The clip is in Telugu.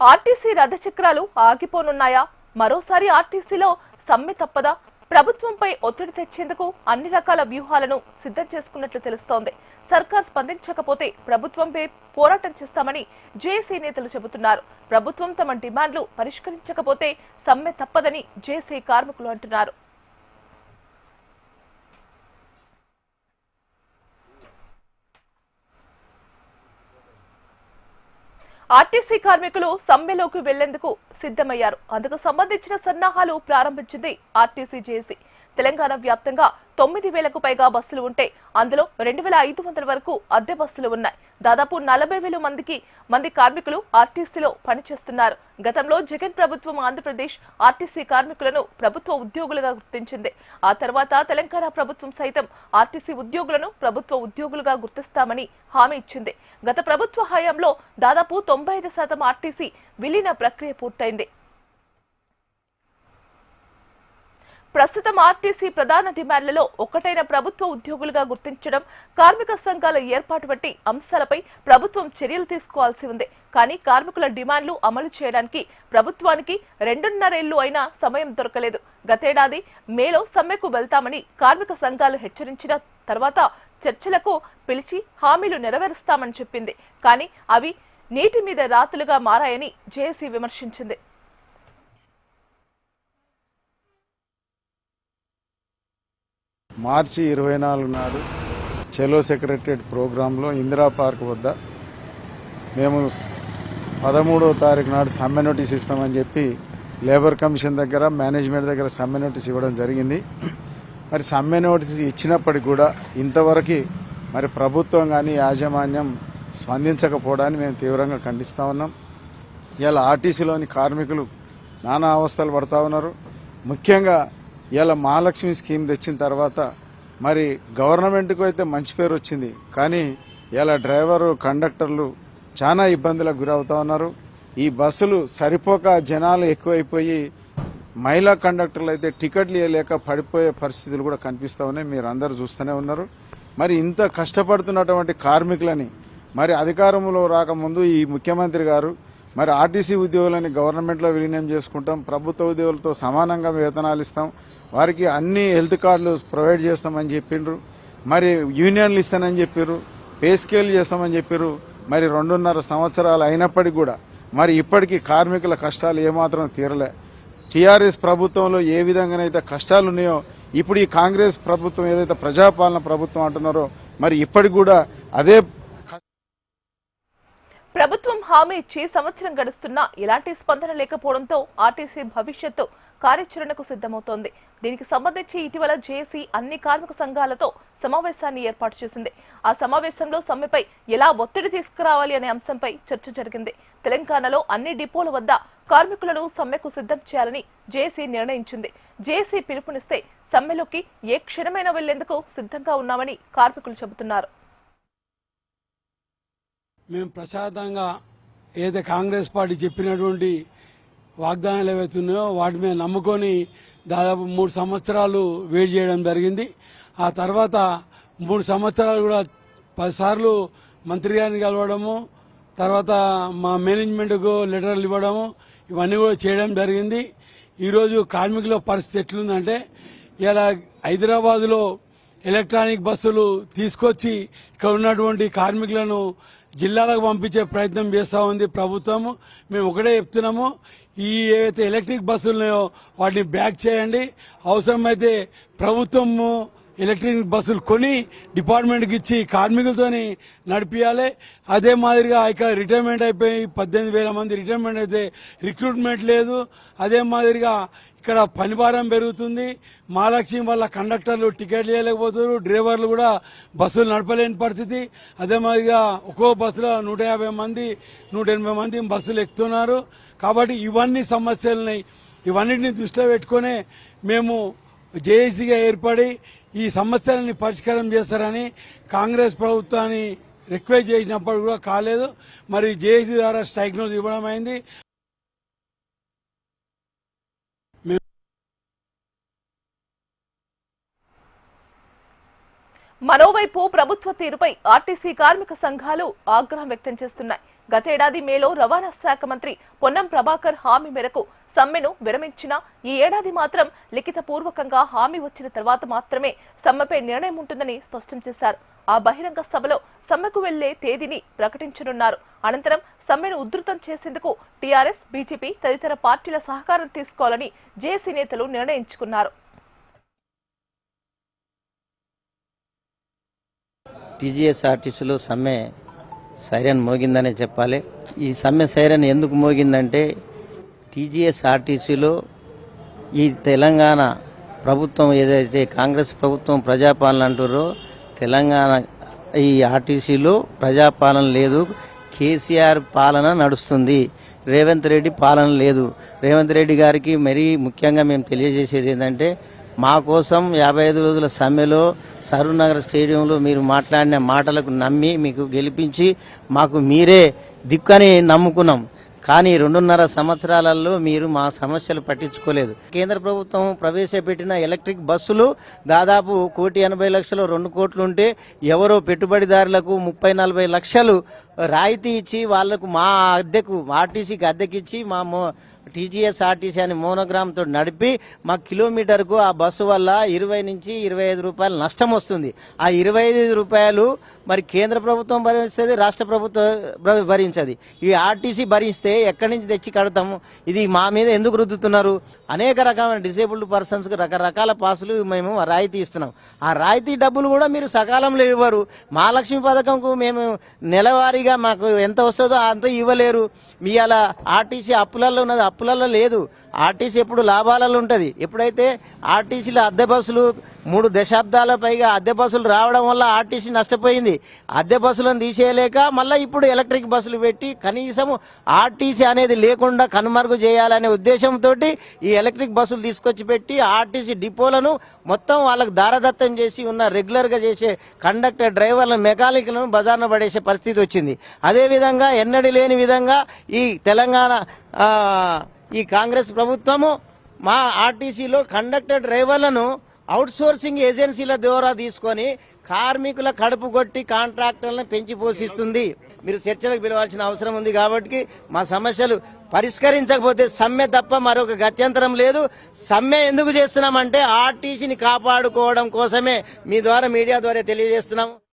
ఆర్టీసీ రథచక్రాలు ఆగిపోనున్నాయా? మరోసారి ఆర్టీసీలో సమ్మె తప్పదా? ప్రభుత్వంపై ఒత్తిడి తెచ్చేందుకు అన్ని రకాల వ్యూహాలను సిద్ధం చేసుకున్నట్లు తెలుస్తోంది. సర్కార్ స్పందించకపోతే ప్రభుత్వంపై పోరాటం చేస్తామని జేఏసీ నేతలు చెబుతున్నారు. ప్రభుత్వం తమ డిమాండ్లు పరిష్కరించకపోతే సమ్మె తప్పదని జేఏసీ కార్మికులు అంటున్నారు. ఆర్టీసీ కార్మికులు సమ్మెలోకి వెళ్లేందుకు సిద్ధమయ్యారు. అందుకు సంబంధించిన సన్నాహాలు ప్రారంభించింది ఆర్టీసీ జేఏసీ. తెలంగాణ వ్యాప్తంగా 9,000కు పైగా బస్సులు ఉంటే అందులో 2,500 వరకు అద్దె బస్సులు ఉన్నాయి. దాదాపు 40,000 మంది కార్మికులు ఆర్టీసీలో పనిచేస్తున్నారు. గతంలో జగన్ ప్రభుత్వం ఆంధ్రప్రదేశ్ ఆర్టీసీ కార్మికులను ప్రభుత్వ ఉద్యోగులుగా గుర్తించింది. ఆ తర్వాత తెలంగాణ ప్రభుత్వం సైతం ఆర్టీసీ ఉద్యోగులను ప్రభుత్వ ఉద్యోగులుగా గుర్తిస్తామని హామీ ఇచ్చింది. గత ప్రభుత్వ హయాంలో దాదాపు 95% ఆర్టీసీ విలీన ప్రక్రియ పూర్తయింది. ప్రస్తుతం ఆర్టీసీ ప్రధాన డిమాండ్లలో ఒకటైన ప్రభుత్వ ఉద్యోగులుగా గుర్తించడం, కార్మిక సంఘాల ఏర్పాటు వంటి అంశాలపై ప్రభుత్వం చర్యలు తీసుకోవాల్సి ఉంది. కానీ కార్మికుల డిమాండ్లు అమలు చేయడానికి ప్రభుత్వానికి 2.5 ఏళ్లు అయినా సమయం దొరకలేదు. గతేడాది మేలో సమ్మెకు వెళ్తామని కార్మిక సంఘాలు హెచ్చరించిన తర్వాత చర్చలకు పిలిచి హామీలు నెరవేరుస్తామని చెప్పింది. కానీ అవి నీటి మీద రాతులుగా మారాయని జేఏసీ విమర్శించింది. మార్చి 24 నాడు చెలో సెక్రటరియట్ ప్రోగ్రాంలో ఇందిరా పార్క్ వద్ద మేము 13వ తారీఖు నాడు సమ్మె నోటీస్ ఇస్తామని చెప్పి లేబర్ కమిషన్ దగ్గర మేనేజ్మెంట్ దగ్గర సమ్మె నోటీస్ ఇవ్వడం జరిగింది. మరి సమ్మె నోటీస్ ఇచ్చినప్పటికీ కూడా ఇంతవరకు మరి ప్రభుత్వం కానీ యాజమాన్యం స్పందించకపోవడాన్ని మేము తీవ్రంగా ఖండిస్తూ ఉన్నాం. ఇలా ఆర్టీసీలోని కార్మికులు నానా అవస్థలు పడతా ఉన్నారు. ముఖ్యంగా ఇలా మహాలక్ష్మి స్కీమ్ తెచ్చిన తర్వాత మరి గవర్నమెంట్కు అయితే మంచి పేరు వచ్చింది, కానీ ఇలా డ్రైవరు కండక్టర్లు చాలా ఇబ్బందులకు గురవుతా ఉన్నారు. ఈ బస్సులు సరిపోక జనాలు ఎక్కువైపోయి మహిళా కండక్టర్లు అయితే టికెట్లు ఇవ్వలేక పడిపోయే పరిస్థితులు కూడా కనిపిస్తూ ఉన్నాయి. మీరు అందరూ చూస్తూనే ఉన్నారు. మరి ఇంత కష్టపడుతున్నటువంటి కార్మికులని మరి అధికారంలో రాకముందు ఈ ముఖ్యమంత్రి గారు మరి ఆర్టీసీ ఉద్యోగులని గవర్నమెంట్లో విలీనం చేసుకుంటాం, ప్రభుత్వ ఉద్యోగులతో సమానంగా వేతనాలు ఇస్తాం, వారికి అన్ని హెల్త్ కార్డులు ప్రొవైడ్ చేస్తామని చెప్పిండ్రు. మరి యూనియన్లు ఇస్తానని చెప్పారు, పే స్కేల్ చేస్తామని చెప్పారు. మరి 2.5 సంవత్సరాలు అయినప్పటికీ కూడా మరి ఇప్పటికీ కార్మికుల కష్టాలు ఏమాత్రం తీరలే. టీఆర్ఎస్ ప్రభుత్వంలో ఏ విధంగానైతే కష్టాలు ఉన్నాయో ఇప్పుడు ఈ కాంగ్రెస్ ప్రభుత్వం ఏదైతే ప్రజాపాలన ప్రభుత్వం అంటున్నారో మరి ఇప్పటికి కూడా అదే. ప్రభుత్వం హామీ ఇచ్చి సంవత్సరం గడుస్తున్నా ఎలాంటి స్పందన లేకపోవడంతో ఆర్టీసీ భవిష్యత్తు కార్యాచరణకు సిద్ధమవుతోంది. దీనికి సంబంధించి ఇటీవల జేఏసీ అన్ని కార్మిక సంఘాలతో సమావేశాన్ని ఏర్పాటు చేసింది. ఆ సమావేశంలో సమ్మెపై ఎలా ఒత్తిడి తీసుకురావాలి అనే అంశంపై చర్చ జరిగింది. తెలంగాణలో అన్ని డిపోల వద్ద కార్మికులను సమ్మెకు సిద్ధం చేయాలని జేఏసీ నిర్ణయించింది. జేఏసీ పిలుపునిస్తే సమ్మెలోకి ఏ క్షణమైనా వెళ్లేందుకు సిద్ధంగా ఉన్నామని కార్మికులు చెబుతున్నారు. మేము ప్రశాంతంగా ఏదైతే కాంగ్రెస్ పార్టీ చెప్పినటువంటి వాగ్దానాలు ఏవైతే ఉన్నాయో వాటి మీద నమ్ముకొని దాదాపు 3 సంవత్సరాలు వెయిట్ చేయడం జరిగింది. ఆ తర్వాత 3 సంవత్సరాలు కూడా 10 సార్లు మంత్రి గారిని కలవడము, తర్వాత మా మేనేజ్మెంట్కు లెటర్లు ఇవ్వడము, ఇవన్నీ కూడా చేయడం జరిగింది. ఈరోజు కార్మికుల పరిస్థితి ఎట్లుందంటే ఇలా హైదరాబాద్లో ఎలక్ట్రానిక్ బస్సులు తీసుకొచ్చి ఇక్కడ ఉన్నటువంటి కార్మికులను జిల్లాలకు పంపించే ప్రయత్నం చేస్తూ ఉంది ప్రభుత్వం. మేము ఒకటే చెప్తున్నాము, ఈ ఏవైతే ఎలక్ట్రిక్ బస్సులు ఉన్నాయో వాటిని బ్యాక్ చేయండి. అవసరమైతే ప్రభుత్వము ఎలక్ట్రిక్ బస్సులు కొని డిపార్ట్మెంట్కి ఇచ్చి కార్మికులతోని నడిపియాలి. అదే మాదిరిగా ఇక్కడ రిటైర్మెంట్ అయిపోయి 18,000 మంది రిటైర్మెంట్ అయితే రిక్రూట్మెంట్ లేదు. అదే మాదిరిగా ఇక్కడ పనిభారం పెరుగుతుంది. మహాలక్ష్మి వల్ల కండక్టర్లు టికెట్లు ఇవ్వలేకపోతున్నారు, డ్రైవర్లు కూడా బస్సులు నడపలేని పరిస్థితి. అదే మాదిరిగా ఒక్కో బస్సులో 150 మంది 180 మంది బస్సులు ఎక్కుతున్నారు. కాబట్టి ఇవన్నీ సమస్యలున్నాయి. ఇవన్నిటిని దృష్టిలో పెట్టుకునే మేము జేఏసీగా ఏర్పడి ఈ సమస్యలని పరిష్కారం చేస్తారని కాంగ్రెస్ ప్రభుత్వాన్ని రిక్వెస్ట్ చేసినప్పుడు కూడా కాలేదు. మరి జేఏసీ ద్వారా స్ట్రైక్ నోటీస్ ఇవ్వడం అయింది. మరోవైపు ప్రభుత్వ తీరుపై ఆర్టీసీ కార్మిక సంఘాలు ఆగ్రహం వ్యక్తం చేస్తున్నాయి. గతేడాది మేలో రవాణా శాఖ మంత్రి పొన్నం ప్రభాకర్ హామీ మేరకు సమ్మెను విరమించినా ఈ ఏడాది మాత్రం లిఖితపూర్వకంగా హామీ వచ్చిన తర్వాత మాత్రమే సమ్మెపై నిర్ణయం ఉంటుందని స్పష్టం చేశారు. ఆ బహిరంగ సభలో సమ్మెకు వెళ్లే తేదీని ప్రకటించనున్నారు. అనంతరం సమ్మెను ఉధృతం చేసేందుకు టీఆర్ఎస్, బీజేపీ తదితర పార్టీల సహకారం తీసుకోవాలని జేఏసీ నేతలు నిర్ణయించుకున్నారు. టీజీఎస్ఆర్టీసీలో సమ్మె సైరన్ మోగిందనే చెప్పాలి. ఈ సమ్మె సైరన్ ఎందుకు మోగిందంటే టీజీఎస్ఆర్టీసీలో ఈ తెలంగాణ ప్రభుత్వం ఏదైతే కాంగ్రెస్ ప్రభుత్వం ప్రజాపాలన అంటారో తెలంగాణ ఈ ఆర్టీసీలో ప్రజాపాలన లేదు, కేసీఆర్ పాలన నడుస్తుంది, రేవంత్ రెడ్డి పాలన లేదు. రేవంత్ రెడ్డి గారికి మరీ ముఖ్యంగా మేము తెలియజేసేది ఏంటంటే మా కోసం 55 రోజుల సమ్మెలో సరూనగర్ స్టేడియంలో మీరు మాట్లాడిన మాటలకు నమ్మి మీకు గెలిపించి మాకు మీరే దిక్కని నమ్ముకున్నాం. కానీ 2.5 సంవత్సరాలలో మీరు మా సమస్యలు పట్టించుకోలేదు. కేంద్ర ప్రభుత్వం ప్రవేశపెట్టిన ఎలక్ట్రిక్ బస్సులు దాదాపు 1,80,00,000 2 కోట్లు ఉంటే ఎవరో పెట్టుబడిదారులకు 30-40 లక్షలు రాయితీ ఇచ్చి వాళ్లకు మా అద్దెకు ఆర్టీసీకి అద్దెకిచ్చి మా టీజీఎస్ఆర్టీసీ అని మోనోగ్రామ్తో నడిపి మా కిలోమీటర్కు ఆ బస్సు వల్ల 20 నుంచి 25 రూపాయలు నష్టం వస్తుంది. ఆ 25 రూపాయలు మరి కేంద్ర ప్రభుత్వం భరిస్తుంది, రాష్ట్ర ప్రభుత్వం భరించదు. ఈ ఆర్టీసీ భరిస్తే ఎక్కడి నుంచి తెచ్చి కడతాము? ఇది మా మీద ఎందుకు రుద్దుతున్నారు? అనేక రకమైన డిసేబుల్డ్ పర్సన్స్కి రకరకాల పాసులు మేము రాయితీ ఇస్తున్నాం. ఆ రాయితీ డబ్బులు కూడా మీరు సకాలంలో ఇవ్వరు. మహాలక్ష్మి పథకంకు మేము నెలవారీగా మాకు ఎంత వస్తుందో అంత ఇవ్వలేరు. మీ అలా ఆర్టీసీ అప్పులలో ఉన్నది, అప్పులలో లేదు. ఆర్టీసీ ఎప్పుడు లాభాలలో ఉంటుంది. ఎప్పుడైతే ఆర్టీసీలో అద్దె బస్సులు 3 దశాబ్దాల పైగా అద్దె బస్సులు రావడం వల్ల ఆర్టీసీ నష్టపోయింది. అద్దె బస్సులను తీసేయలేక మళ్ళీ ఇప్పుడు ఎలక్ట్రిక్ బస్సులు పెట్టి కనీసం ఆర్టీసీ అనేది లేకుండా కనుమరుగు చేయాలనే ఉద్దేశంతో ఈ ఎలక్ట్రిక్ బస్సులు తీసుకొచ్చి పెట్టి ఆర్టీసీ డిపోలను మొత్తం వాళ్ళకు దారదత్తం చేసి ఉన్న రెగ్యులర్గా చేసే కండక్టర్, డ్రైవర్లను, మెకానిక్లను బజార్న పడేసే పరిస్థితి వచ్చింది. అదేవిధంగా ఎన్నడూ లేని విధంగా ఈ తెలంగాణ ఈ కాంగ్రెస్ ప్రభుత్వము మా ఆర్టీసీలో కండక్టర్, డ్రైవర్లను అవుట్సోర్సింగ్ ఏజెన్సీల ద్వారా తీసుకొని కార్మికుల కడుపు కొట్టి కాంట్రాక్టర్లను పెంచి పోషిస్తుంది. మీరు చర్చలకు పిలవాల్సిన అవసరం ఉంది. కాబట్టి మా సమస్యలు పరిష్కరించకపోతే సమ్మె తప్ప మరొక గత్యంతరం లేదు. సమ్మె ఎందుకు చేస్తున్నామంటే ఆర్టీసీని కాపాడుకోవడం కోసమే మీ ద్వారా, మీడియా ద్వారా తెలియజేస్తున్నాం.